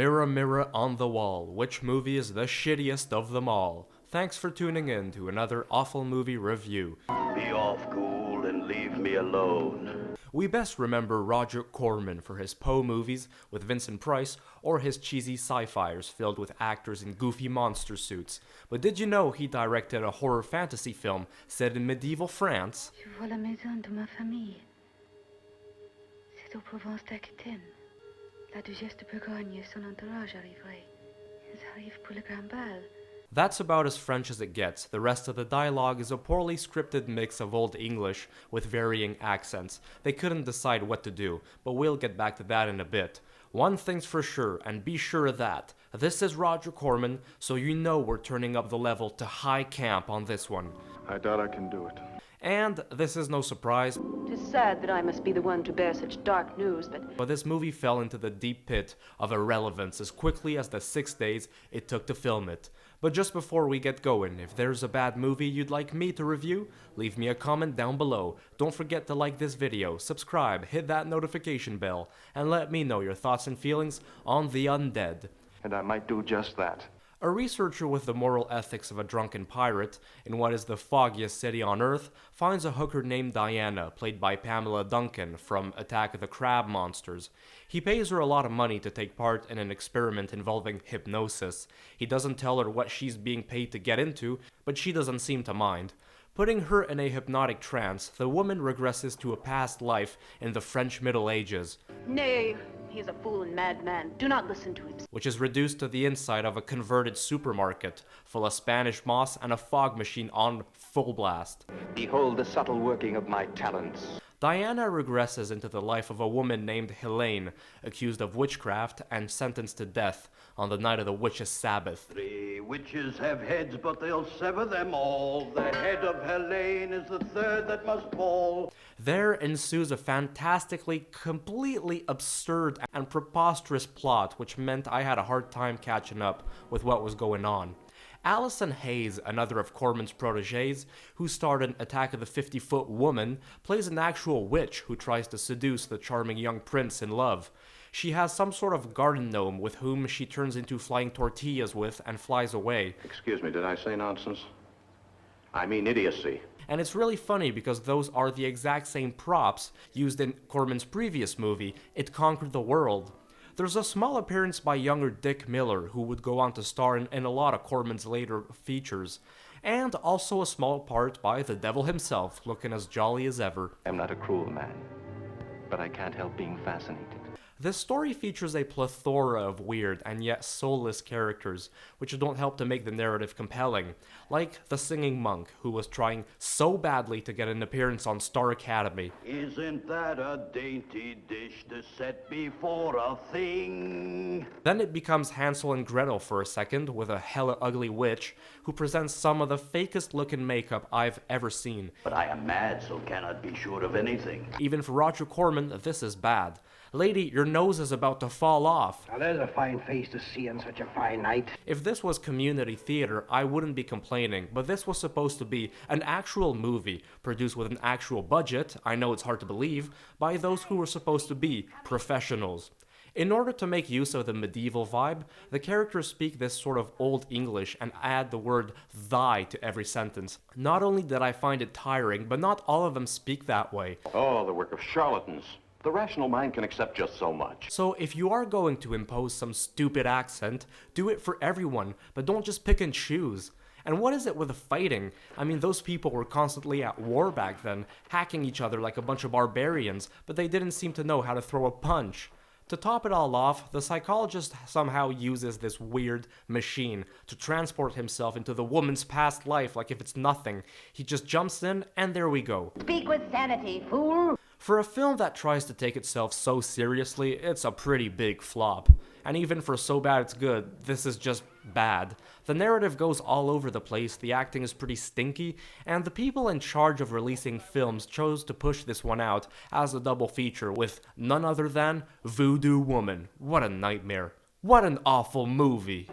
Mirror, mirror on the wall, which movie is the shittiest of them all? Thanks for tuning in to another awful movie review. Be off, ghoul, and leave me alone. We best remember Roger Corman for his Poe movies with Vincent Price, or his cheesy sci-fis filled with actors in goofy monster suits. But did you know he directed a horror fantasy film set in medieval France? Je vois la maison de ma famille. C'est au Provence d'Aquitaine. La duchesse de Bourgogne et son entourage arriverait. Ils arrivent pour le grand bal. That's about as French as it gets. The rest of the dialogue is a poorly scripted mix of Old English with varying accents. They couldn't decide what to do, but we'll get back to that in a bit. One thing's for sure, and be sure of that. This is Roger Corman, so you know we're turning up the level to high camp on this one. I doubt I can do it. And this is no surprise, It is sad that I must be the one to bear such dark news, but this movie fell into the deep pit of irrelevance as quickly as the 6 days it took to film it. But just before we get going, if there's a bad movie you'd like me to review, leave me a comment down below. Don't forget to like this video, subscribe, hit that notification bell, and let me know your thoughts and feelings on the Undead. And I might do just that. A researcher with the moral ethics of a drunken pirate in what is the foggiest city on Earth finds a hooker named Diana, played by Pamela Duncan from Attack of the Crab Monsters. He pays her a lot of money to take part in an experiment involving hypnosis. He doesn't tell her what she's being paid to get into, but she doesn't seem to mind. Putting her in a hypnotic trance, the woman regresses to a past life in the French Middle Ages, Nay, he is a fool and madman. Do not listen to him. which is reduced to the inside of a converted supermarket full of Spanish moss and a fog machine on full blast. Behold the subtle working of my talents. Diana regresses into the life of a woman named Helene, accused of witchcraft and sentenced to death on the night of the witch's Sabbath. 3 witches have heads, but they'll sever them all. The head of Helene is the third that must fall. There ensues a fantastically, completely absurd and preposterous plot, which meant I had a hard time catching up with what was going on. Allison Hayes, another of Corman's protégés, who starred in Attack of the 50-Foot Woman, plays an actual witch who tries to seduce the charming young prince in love. She has some sort of garden gnome with whom she turns into flying tortillas with and flies away. Excuse me, did I say nonsense? I mean idiocy. And it's really funny because those are the exact same props used in Corman's previous movie, It Conquered the World. There's a small appearance by younger Dick Miller, who would go on to star in a lot of Corman's later features, and also a small part by the devil himself, looking as jolly as ever. I'm not a cruel man, but I can't help being fascinated. This story features a plethora of weird and yet soulless characters, which don't help to make the narrative compelling, like the singing monk, who was trying so badly to get an appearance on Star Academy. Isn't that a dainty dish to set before a thing? Then it becomes Hansel and Gretel for a second, with a hella ugly witch, who presents some of the fakest looking makeup I've ever seen. But I am mad, so cannot be sure of anything. Even for Roger Corman, this is bad. Lady, your nose is about to fall off. Now there's a fine face to see on such a fine night. If this was community theater, I wouldn't be complaining, but this was supposed to be an actual movie, produced with an actual budget, I know it's hard to believe, by those who were supposed to be professionals. In order to make use of the medieval vibe, the characters speak this sort of Old English and add the word thy to every sentence. Not only did I find it tiring, but not all of them speak that way. Oh, the work of charlatans. The rational mind can accept just so much. So if you are going to impose some stupid accent, do it for everyone, but don't just pick and choose. And what is it with the fighting? I mean, those people were constantly at war back then, hacking each other like a bunch of barbarians, but they didn't seem to know how to throw a punch. To top it all off, the psychologist somehow uses this weird machine to transport himself into the woman's past life like if it's nothing. He just jumps in, and there we go. Speak with sanity, fool! For a film that tries to take itself so seriously, it's a pretty big flop. And even for so bad it's good, this is just bad. The narrative goes all over the place, the acting is pretty stinky, and the people in charge of releasing films chose to push this one out as a double feature with none other than Voodoo Woman. What a nightmare. What an awful movie.